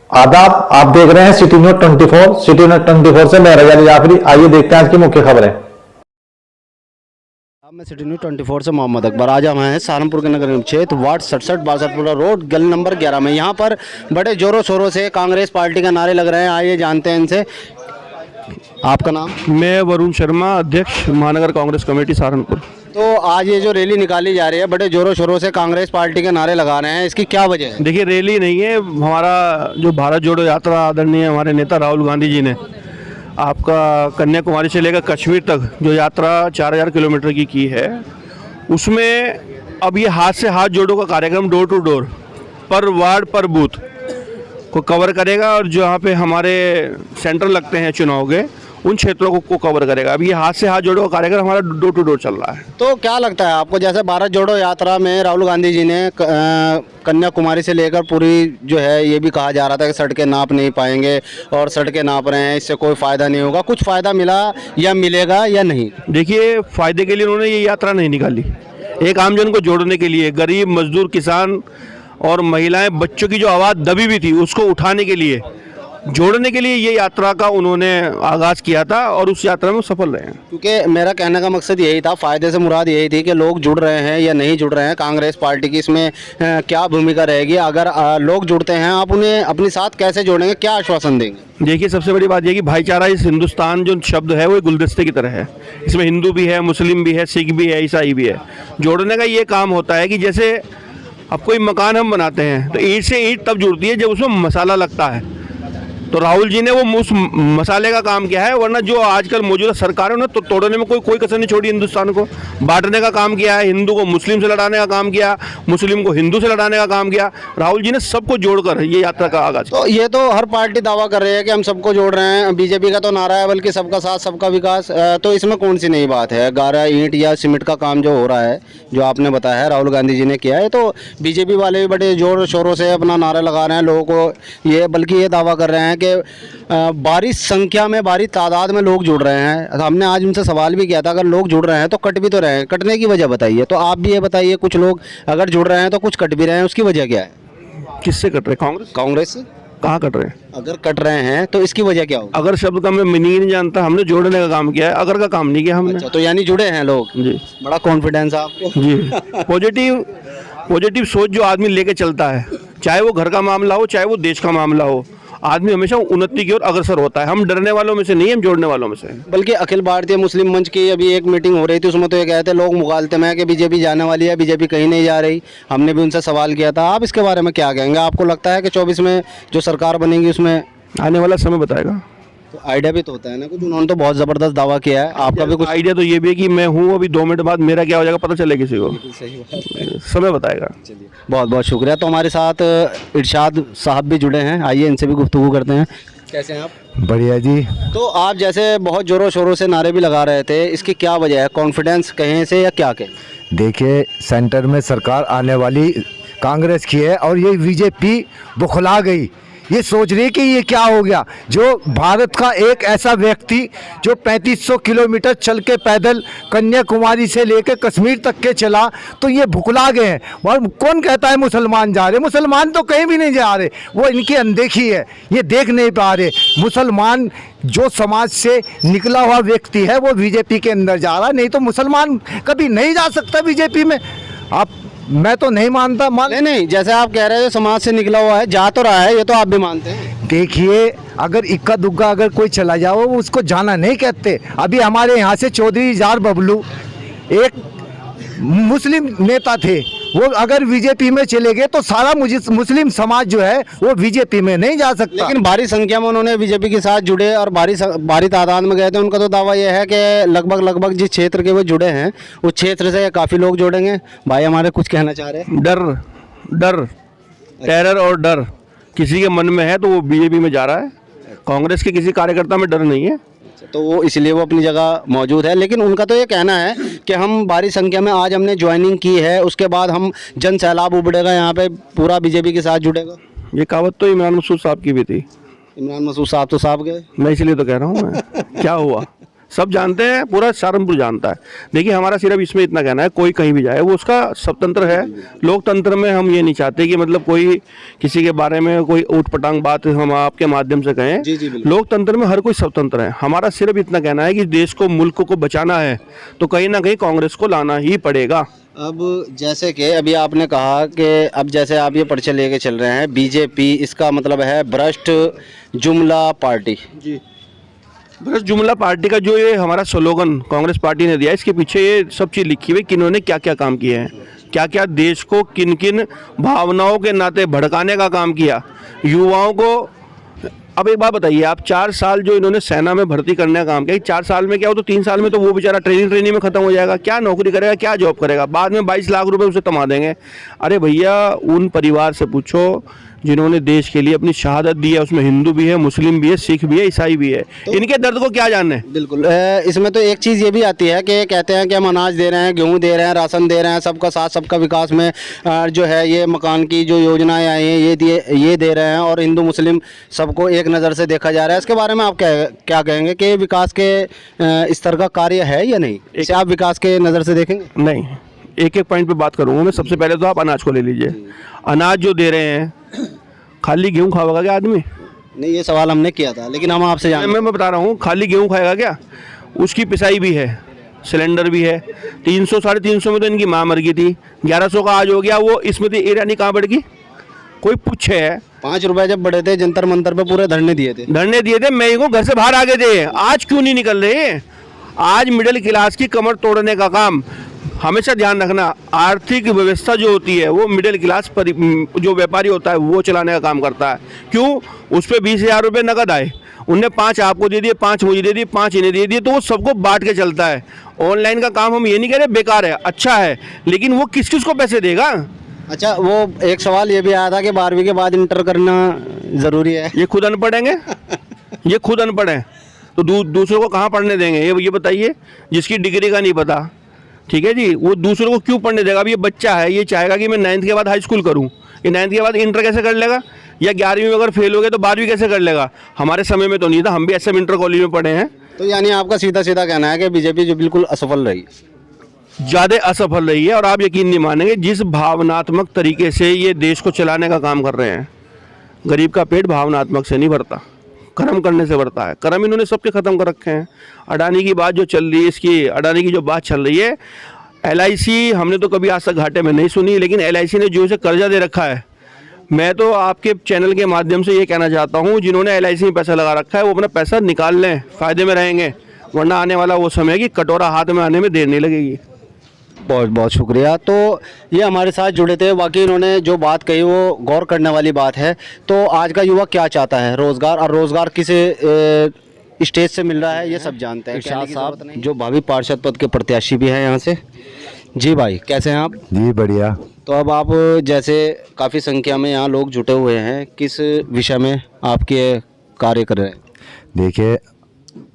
आदाब, आप देख रहे हैं सिटी न्यूज 24। सिटी न्यूज 24 से मैं रजा जाफरी। आइए देखते हैं आज की मुख्य खबरें। मैं सिटी न्यूज 24 से मोहम्मद अकबर। आज हम हैं सहारनपुर के नगर निगम क्षेत्र वार्ड 67 बासठपुरा रोड गली नंबर 11 में। यहाँ पर बड़े जोरों शोरों से कांग्रेस पार्टी के नारे लग रहे हैं। आइए जानते हैं इनसे। आपका नाम? मैं वरुण शर्मा, अध्यक्ष महानगर कांग्रेस कमेटी सहारनपुर। तो आज ये जो रैली निकाली जा रही है, बड़े जोरों शोरों से कांग्रेस पार्टी के नारे लगा रहे हैं, इसकी क्या वजह है? देखिए, रैली नहीं है, हमारा जो भारत जोड़ो यात्रा आदरणीय हमारे नेता राहुल गांधी जी ने आपका कन्याकुमारी से लेकर कश्मीर तक जो यात्रा 4000 किलोमीटर की है, उसमें अब ये हाथ से हाथ जोड़ो का कार्यक्रम डोर टू डोर पर वार्ड पर बूथ को कवर करेगा और जो यहाँ पे हमारे सेंटर लगते हैं चुनाव के, उन क्षेत्रों को कवर करेगा। अब ये हाथ से हाथ जोड़ो का कार्यक्रम हमारा डोर टू डोर चल रहा है। तो क्या लगता है आपको, जैसे भारत जोड़ो यात्रा में राहुल गांधी जी ने कन्याकुमारी से लेकर पूरी जो है, ये भी कहा जा रहा था कि सड़कें नाप नहीं पाएंगे और सड़कें नाप रहे हैं, इससे कोई फ़ायदा नहीं होगा, कुछ फ़ायदा मिला या मिलेगा या नहीं? देखिए, फ़ायदे के लिए उन्होंने ये यात्रा नहीं निकाली। एक आमजन को जोड़ने के लिए, गरीब मजदूर किसान और महिलाएं बच्चों की जो आवाज़ दबी हुई थी उसको उठाने के लिए, जोड़ने के लिए ये यात्रा का उन्होंने आगाज़ किया था और उस यात्रा में सफल रहे हैं। क्योंकि मेरा कहने का मकसद यही था, फ़ायदे से मुराद यही थी कि लोग जुड़ रहे हैं या नहीं जुड़ रहे हैं, कांग्रेस पार्टी की इसमें क्या भूमिका रहेगी। अगर लोग जुड़ते हैं, आप उन्हें अपने साथ कैसे जोड़ेंगे, क्या आश्वासन देंगे? देखिए, सबसे बड़ी बात यह कि भाईचारा इस हिंदुस्तान जो शब्द है वो एक गुलदस्ते की तरह है। इसमें हिंदू भी है, मुस्लिम भी है, सिख भी है, ईसाई भी है। जोड़ने का ये काम होता है कि जैसे अब कोई मकान हम बनाते हैं तो ईंट से ईंट तब जुड़ती है जब उसमें मसाला लगता है। तो राहुल जी ने वो उस मसाले का काम किया है, वरना जो आजकल मौजूदा सरकार है उन्हें तो तोड़ने में कोई कसर नहीं छोड़ी। हिंदुस्तान को बांटने का काम किया है, हिंदू को मुस्लिम से लड़ाने का काम किया, मुस्लिम को हिंदू से लड़ाने का काम किया। राहुल जी ने सबको जोड़कर ये यात्रा का आगाज। तो ये तो हर पार्टी दावा कर रही है कि हम सबको जोड़ रहे हैं। बीजेपी का तो नारा है बल्कि सबका साथ सबका विकास। तो इसमें कौन सी नई बात है? गारा ईंट या सीमेंट का काम जो हो रहा है, जो आपने बताया है राहुल गांधी जी ने किया है, तो बीजेपी वाले भी बड़े जोर शोरों से अपना नारा लगा रहे हैं लोगों को। ये बल्कि ये दावा कर रहे हैं कि भारी संख्या में, भारी तादाद में लोग जुड़ रहे हैं। हमने आज उनसे सवाल भी किया था, अगर लोग जुड़ रहे हैं तो कट भी तो रहे हैं, कटने की वजह बताइए। तो आप भी ये बताइए, कुछ लोग अगर जुड़ रहे हैं तो कुछ कट भी रहे हैं, उसकी वजह क्या है? किससे कट रहे? कांग्रेस से? कहाँ कट रहे हैं? अगर कट रहे हैं तो इसकी वजह क्या होगी? अगर शब्द का मैं मीनिंग नहीं जानता, हमने जोड़ने का काम किया है, अगर का काम नहीं किया हमने। अच्छा, तो यानी जुड़े हैं लोग जी। बड़ा कॉन्फिडेंस है आपको जी। पॉजिटिव सोच जो आदमी लेके चलता है, चाहे वो घर का मामला हो चाहे वो देश का मामला हो, आदमी हमेशा उन्नति की ओर अग्रसर होता है। हम डरने वालों में से नहीं, हम जोड़ने वालों में से। बल्कि अखिल भारतीय मुस्लिम मंच की अभी एक मीटिंग हो रही थी, उसमें तो ये कहते लोग मुगालते में कि बीजेपी जाने वाली है, बीजेपी कहीं नहीं जा रही। हमने भी उनसे सवाल किया था, आप इसके बारे में क्या कहेंगे? आपको लगता है कि 24 में जो सरकार बनेगी उसमें? आने वाला समय बताएगा। तो आइडिया भी तो होता है ना कुछ, उन्होंने तो बहुत ज़बरदस्त दावा किया है, आपका भी कुछ आइडिया तो ये भी है कि मैं हूँ, अभी 2 मिनट बाद मेरा क्या हो जाएगा पता चले किसी को। सही बात है। समय बताएगा। चलिए, बहुत बहुत शुक्रिया। तो हमारे साथ इरशाद साहब भी जुड़े हैं, आइए इनसे भी गुफ्तगू करते हैं। कैसे हैं आप? बढ़िया जी। तो आप जैसे बहुत ज़ोरों शोरों से नारे भी लगा रहे थे, इसकी क्या वजह है? कॉन्फिडेंस कहीं से या क्या कहें? देखिए, सेंटर में सरकार आने वाली कांग्रेस की है और ये बीजेपी बुखला गई। ये सोच रही है कि ये क्या हो गया। जो भारत का एक ऐसा व्यक्ति जो 3500 किलोमीटर चल के पैदल कन्याकुमारी से लेकर कश्मीर तक के चला, तो ये भुखला गए हैं। और कौन कहता है मुसलमान जा रहे? मुसलमान तो कहीं भी नहीं जा रहे, वो इनकी अनदेखी है, ये देख नहीं पा रहे। मुसलमान जो समाज से निकला हुआ व्यक्ति है वो बीजेपी के अंदर जा रहा, नहीं तो मुसलमान कभी नहीं जा सकता बीजेपी में। आप, मैं तो नहीं मानता। नहीं, जैसे आप कह रहे हैं जो समाज से निकला हुआ है जा तो रहा है, ये तो आप भी मानते हैं। देखिए, अगर इक्का दुक्का अगर कोई चला जाओ उसको जाना नहीं कहते। अभी हमारे यहाँ से चौधरी जार बबलू एक मुस्लिम नेता थे, वो अगर बीजेपी में चले गए तो सारा मुस्लिम समाज जो है वो बीजेपी में नहीं जा सकता। लेकिन भारी संख्या में उन्होंने बीजेपी के साथ जुड़े और भारी तादाद में गए थे। उनका तो दावा यह है कि लगभग जिस क्षेत्र के वो जुड़े हैं उस क्षेत्र से काफ़ी लोग जुड़ेंगे। भाई हमारे कुछ कहना चाह रहे हैं? डर टेरर और डर किसी के मन में है तो वो बीजेपी में जा रहा है। कांग्रेस के किसी कार्यकर्ता में डर नहीं है, तो वो इसलिए वो अपनी जगह मौजूद है। लेकिन उनका तो ये कहना है कि हम भारी संख्या में आज हमने ज्वाइनिंग की है, उसके बाद हम जन सैलाब उबड़ेगा, यहाँ पे पूरा बीजेपी के साथ जुड़ेगा। ये कहावत तो इमरान मसूद साहब की भी थी। इमरान मसूद साहब तो साहब गए, मैं इसलिए तो कह रहा हूँ। मैं क्या हुआ, सब जानते हैं, पूरा सहारनपुर जानता है। देखिए हमारा सिर्फ इसमें इतना कहना है, कोई कहीं भी जाए वो उसका स्वतंत्र है। लोकतंत्र में हम ये नहीं चाहते कि मतलब कोई किसी के बारे में कोई ऊटपटांग बात हम आपके माध्यम से कहें। जी, जी, बिल्कुल। लोकतंत्र में हर कोई स्वतंत्र है। हमारा सिर्फ इतना कहना है कि देश को, मुल्क को बचाना है तो कहीं ना कहीं कांग्रेस को लाना ही पड़ेगा। अब जैसे कि अभी आपने कहा कि अब जैसे आप ये पर्चे लेके चल रहे हैं, बीजेपी, इसका मतलब है भ्रष्ट जुमला पार्टी। जी, बस जुमला पार्टी का जो ये हमारा स्लोगन कांग्रेस पार्टी ने दिया, इसके पीछे ये सब चीज़ लिखी हुई, किन्होंने क्या क्या काम किए हैं, क्या क्या देश को किन किन भावनाओं के नाते भड़काने का काम किया, युवाओं को। अब एक बात बताइए, आप 4 साल जो इन्होंने सेना में भर्ती करने का काम किया, 4 साल में क्या हो तो 3 साल में तो वो बेचारा ट्रेनिंग में ख़त्म हो जाएगा। क्या नौकरी करेगा, क्या जॉब करेगा, बाद में 22 लाख रुपए उसे थमा देंगे। अरे भैया उन परिवार से पूछो जिन्होंने देश के लिए अपनी शहादत दी है, उसमें हिंदू भी है, मुस्लिम भी है, सिख भी है, ईसाई भी है, इनके दर्द को क्या जानना है। बिल्कुल। इसमें तो एक चीज़ ये भी आती है कि कहते हैं कि हम अनाज दे रहे हैं, गेहूं दे रहे हैं, राशन दे रहे हैं, सबका साथ सबका विकास में जो है ये मकान की जो योजनाएं आई हैं ये दे रहे हैं और हिंदू मुस्लिम सबको एक नज़र से देखा जा रहा है। इसके बारे में आप क्या कहेंगे कि विकास के स्तर का कार्य है या नहीं? इसे आप विकास के नज़र से देखेंगे? नहीं, एक एक पॉइंट पे बात करूँगा मैं। सबसे पहले तो आप अनाज को ले लीजिए। अनाज जो दे रहे हैं, खाली गेहूँ खाएगा क्या आदमी? नहीं, ये सवाल हमने किया था, लेकिन हम आपसे जान मैं बता रहा हूँ, खाली गेहूँ खाएगा क्या? उसकी पिसाई भी है, सिलेंडर भी है। 300 साढ़े 300 में तो इनकी माँ मर गई थी, 1100 का आज हो गया। वो स्मृति ईरानी कहाँ बढ़ गई? कोई पूछे? 5 रुपए जब बढ़े थे जंतर मंतर पे पूरे धरने दिए थे, मैं को घर से बाहर आ गए थे। आज क्यों नहीं निकल रहे? आज मिडिल क्लास की कमर तोड़ने का काम, हमेशा ध्यान रखना, आर्थिक व्यवस्था जो होती है वो मिडिल क्लास जो व्यापारी होता है वो चलाने का काम करता है। क्यों? उस पर 20,000 रुपये नकद आए, उनने 5 आपको दे दिए, 5 मुझे दे दिए, 5 इन्हें दे दिए, तो वो सबको बांट के चलता है। ऑनलाइन का काम हम ये नहीं कह रहे बेकार है, अच्छा है, लेकिन वो किस किस को पैसे देगा? अच्छा, वो एक सवाल ये भी आया था कि 12वीं के बाद इंटर करना ज़रूरी है। ये खुद अनपढ़ हैं, ये खुद अनपढ़ हैं तो दूसरों को कहाँ पढ़ने देंगे? ये बताइए, जिसकी डिग्री का नहीं पता, ठीक है जी, वो दूसरों को क्यों पढ़ने देगा? अब ये बच्चा है, ये चाहेगा कि मैं 9th के बाद हाई स्कूल करूँ, ये 9th के बाद इंटर कैसे कर लेगा? या 11वीं में अगर फेल हो गया तो 12वीं कैसे कर लेगा? हमारे समय में तो नहीं था, हम भी ऐसे इंटर कॉलेज में पढ़े हैं। तो यानी आपका सीधा सीधा कहना है कि बीजेपी जो बिल्कुल असफल रही, ज़्यादा असफल रही है। और आप यकीन नहीं मानेंगे, जिस भावनात्मक तरीके से ये देश को चलाने का काम कर रहे हैं, गरीब का पेट भावनात्मक से नहीं भरता, कर्म करने से बढ़ता है। कर्म इन्होंने सबके ख़त्म कर रखे हैं। अडानी की बात जो चल रही है, इसकी अडानी की जो बात चल रही है, LIC हमने तो कभी आज तक घाटे में नहीं सुनी, लेकिन LIC ने जो इसे कर्जा दे रखा है, मैं तो आपके चैनल के माध्यम से ये कहना चाहता हूँ, जिन्होंने LIC में पैसा लगा रखा है वो अपना पैसा निकाल लें, फ़ायदे में रहेंगे, वरना आने वाला वो समय है कि कटोरा हाथ में आने में देर नहीं लगेगी। बहुत बहुत शुक्रिया। तो ये हमारे साथ जुड़े थे, बाकी इन्होंने जो बात कही वो गौर करने वाली बात है। तो आज का युवा क्या चाहता है? रोज़गार, और रोज़गार किस स्टेज से मिल रहा है ये सब जानते हैं। इरशाद साहब जो भावी पार्षद पद के प्रत्याशी भी हैं यहाँ से। जी भाई, कैसे हैं आप? जी बढ़िया। तो अब आप जैसे काफ़ी संख्या में यहाँ लोग जुटे हुए हैं, किस विषय में आपके कार्य कर रहे हैं? देखिए,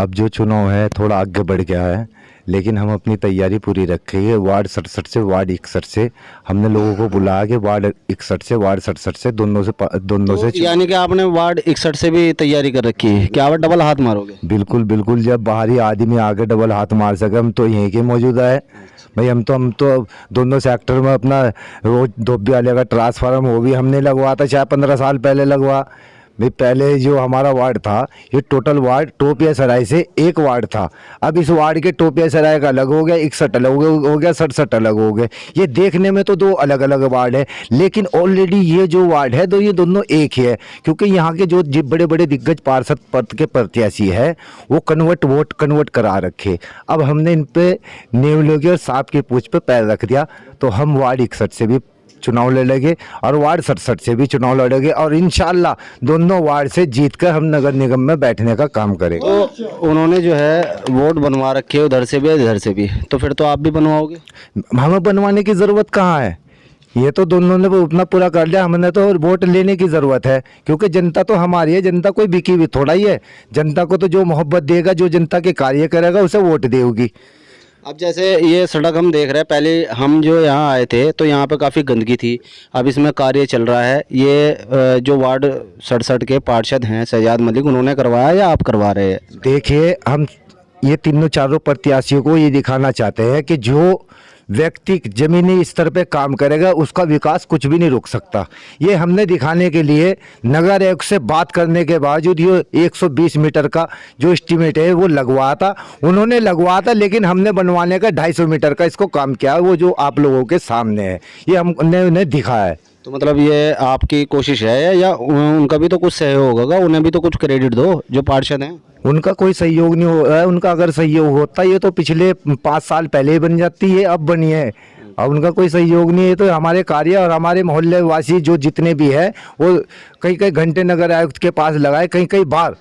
अब जो चुनाव है थोड़ा आगे बढ़ गया है, लेकिन हम अपनी तैयारी पूरी रखे है। वार्ड 67 से वार्ड 61 से हमने लोगों को बुलाया कि वार्ड 61 से वार्ड 67 से दोनों से यानी कि आपने वार्ड 61 से भी तैयारी कर रखी है, क्या आप डबल हाथ मारोगे? बिल्कुल बिल्कुल, जब बाहरी आदमी आगे डबल हाथ मार सके, हम तो यहीं के मौजूदा है भाई। हम तो दोनों सेक्टर में अपना वो धोबी वाले का ट्रांसफार्म वो भी हमने लगवा था, चाहे 15 साल पहले लगवा भाई। पहले जो हमारा वार्ड था, ये टोटल वार्ड टोपिया सराय से एक वार्ड था। अब इस वार्ड के टोपिया सराय का अलग हो गया, 61 अलग हो गया, 67 अलग हो गए। ये देखने में तो 2 अलग अलग वार्ड है, लेकिन ऑलरेडी ये जो वार्ड है तो ये दोनों एक ही है, क्योंकि यहाँ के जो बड़े बड़े दिग्गज पार्षद पद के प्रत्याशी है वो वोट कन्वर्ट करा रखे। अब हमने इन पे नेम लोगे और सांप की पूंछ पे पैर रख दिया, तो हम वार्ड 61 से भी चुनाव लड़ेंगे और वार्ड 67 से भी चुनाव लड़ेंगे, और इंशाल्लाह दोनों वार्ड से जीतकर हम नगर निगम में बैठने का काम करेंगे। तो उन्होंने जो है वोट बनवा रखे उधर से भी इधर से भी, तो फिर तो आप भी बनवाओगे? हमें बनवाने की ज़रूरत कहाँ है? ये तो दोनों ने उतना पूरा कर लिया, हमने तो वोट लेने की ज़रूरत है, क्योंकि जनता तो हमारी है, जनता कोई बिकी हुई थोड़ा ही है। जनता को तो जो मोहब्बत देगा, जो जनता के कार्य करेगा, उसे वोट देगी। अब जैसे ये सड़क हम देख रहे हैं, पहले हम जो यहाँ आए थे तो यहाँ पे काफ़ी गंदगी थी, अब इसमें कार्य चल रहा है। ये जो वार्ड 67 के पार्षद हैं शहजाद मलिक, उन्होंने करवाया या आप करवा रहे हैं? देखिए, हम ये तीनों चारों प्रत्याशियों को ये दिखाना चाहते हैं कि जो व्यक्ति जमीनी स्तर पे काम करेगा उसका विकास कुछ भी नहीं रोक सकता। ये हमने दिखाने के लिए नगर आयुक्त से बात करने के बावजूद ये 120 मीटर का जो एस्टीमेट है वो लगवाया था, उन्होंने लगवाया था, लेकिन हमने बनवाने का 250 मीटर का इसको काम किया, वो जो आप लोगों के सामने है, ये हमने उन्हें दिखाया है। तो मतलब ये आपकी कोशिश है या उनका भी तो कुछ सहयोग होगा, उन्हें भी तो कुछ क्रेडिट दो जो पार्षद हैं। उनका कोई सहयोग नहीं हो रहा है, उनका अगर सहयोग होता ये तो पिछले 5 साल पहले ही बन जाती है, अब बनी है। अब उनका कोई सहयोग नहीं है, तो हमारे कार्य और हमारे मोहल्ले वासी जो जितने भी है वो कई कई घंटे नगर आयुक्त के पास लगाए, कई कई बार,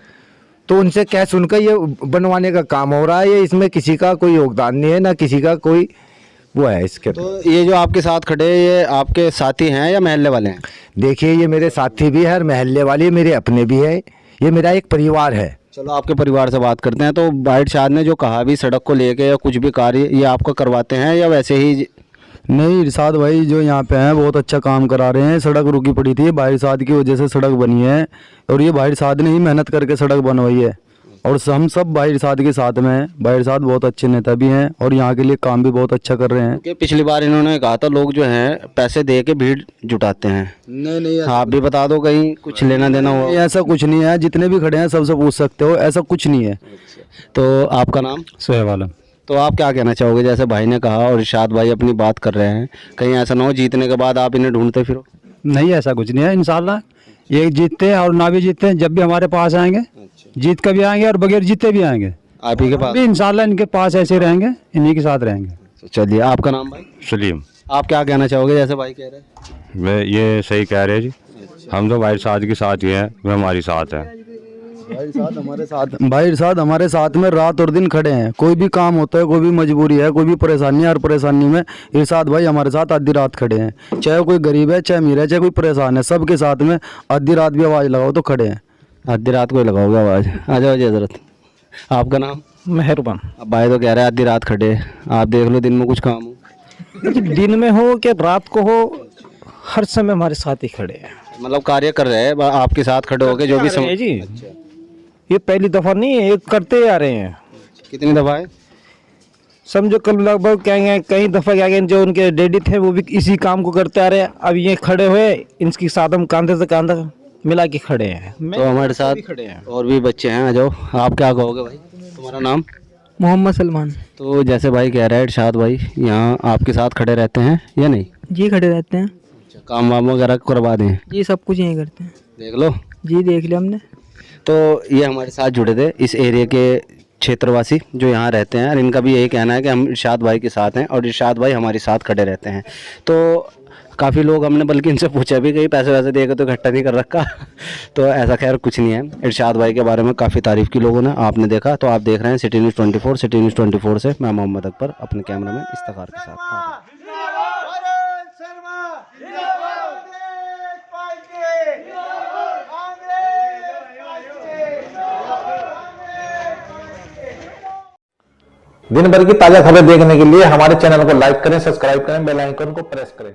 तो उनसे कह सुनकर ये बनवाने का काम हो रहा है। ये इसमें किसी का कोई योगदान नहीं है, ना किसी का कोई वो है इसके। तो ये जो आपके साथ खड़े हैं, ये आपके साथी हैं या महल्ले वाले हैं? देखिए ये मेरे साथी भी है और महल्ले वाले मेरे अपने भी है, ये मेरा एक परिवार है। चलो आपके परिवार से बात करते हैं। तो बाइट शाह ने जो कहा भी सड़क को लेके या कुछ भी कार्य ये आपका करवाते हैं या वैसे ही? नहीं, इरशाद भाई जो यहाँ पे हैं बहुत अच्छा काम करा रहे हैं। सड़क रुकी पड़ी थी, भाई साहब की वजह से सड़क बनी है और ये भाई साहब ने ही मेहनत करके सड़क बनवाई है और हम सब भाई साहब के साथ में हैं। भाई साहब बहुत अच्छे नेता भी हैं और यहाँ के लिए काम भी बहुत अच्छा कर रहे हैं। कि पिछली बार इन्होंने कहा था लोग जो हैं पैसे दे के भीड़ जुटाते हैं। नहीं, आप भी बता दो कहीं कुछ लेना देना हो। ऐसा कुछ नहीं है, जितने भी खड़े हैं सबसे पूछ सकते हो, ऐसा कुछ नहीं है। तो आपका नाम? सोहेब आलम। तो आप क्या कहना चाहोगे, जैसे भाई ने कहा और इरशाद भाई अपनी बात कर रहे हैं, कहीं ऐसा ना हो जीतने के बाद आप इन्हें ढूंढते फिरो? नहीं, ऐसा कुछ नहीं है। इंशाल्लाह ये जीतते हैं और ना भी जीतते हैं, जब भी हमारे पास आएंगे, जीत कर भी आएंगे और बगैर जीते भी आएंगे। आप ही के पास? भी इंशाल्लाह इनके पास ऐसे रहेंगे, इन्हीं के साथ रहेंगे। तो चलिए, आपका नाम भाई? सलीम। आप क्या कहना चाहोगे, जैसे भाई कह रहे हैं? वे ये सही कह रहे हैं जी, हम तो भाई साहब के साथ ही हैं, वे हमारे साथ हैं। भाई साहब हमारे साथ में रात और दिन खड़े हैं। कोई भी काम होता है, कोई भी मजबूरी है, कोई भी परेशानी है, हर परेशानी में इरशाद भाई हमारे साथ आधी रात खड़े हैं। चाहे कोई गरीब है, चाहे अमीर है, चाहे कोई परेशान है, सबके साथ में आधी रात भी आवाज़ लगाओ तो खड़े हैं। आधी रात को ही लगाओगे आवाज़? आ जाओ जी हजरत। आपका नाम? मेहरबान। अब भाई तो कह रहे हैं आधी रात खड़े, आप देख लो दिन में कुछ काम हो। दिन में हो कि रात को हो, हर समय हमारे साथ ही खड़े हैं। मतलब कार्य कर रहे हैं आपके साथ खड़े होके जो भी है जी। ये पहली दफा नहीं है, ये करते आ रहे हैं। कितनी दफा है? समझो कल लगभग क्या है, कई दफा क्या है, जो उनके डैडी थे वो भी इसी काम को करते आ रहे हैं। अब ये खड़े हुए, इनकी साथ हम कांधे से कांधा मिला के खड़े हैं। तो हमारे साथ खड़े हैं और भी बच्चे हैं, आ जाओ। आप क्या कहोगे भाई, तुम्हारा नाम? मोहम्मद सलमान। तो जैसे भाई कह रहा है इरशाद भाई, यहाँ आपके साथ खड़े रहते हैं या नहीं? जी खड़े रहते हैं। काम वाम वगैरह करवा दें? जी सब कुछ यहीं करते हैं। देख लो जी देख लिया हमने। तो ये हमारे साथ जुड़े थे इस एरिया के क्षेत्रवासी जो यहाँ रहते हैं, और इनका भी यही कहना है कि हम इरशाद भाई के साथ हैं और इरशाद भाई हमारे साथ खड़े रहते हैं। तो काफ़ी लोग हमने बल्कि इनसे पूछा भी, कहीं पैसे वैसे दे के तो इकट्ठा नहीं कर रखा। तो ऐसा खैर कुछ नहीं है। इरशाद भाई के बारे में काफ़ी तारीफ़ की लोगों ने, आपने देखा। तो आप देख रहे हैं सिटी न्यूज़ 24। सिटी न्यूज़ 24 से मैं मोहम्मद अकबर अपने कैमरा में इफ्तिखार के साथ। दिन भर की ताजा खबर देखने के लिए हमारे चैनल को लाइक करें, सब्सक्राइब करें, बेल आइकन को प्रेस करें।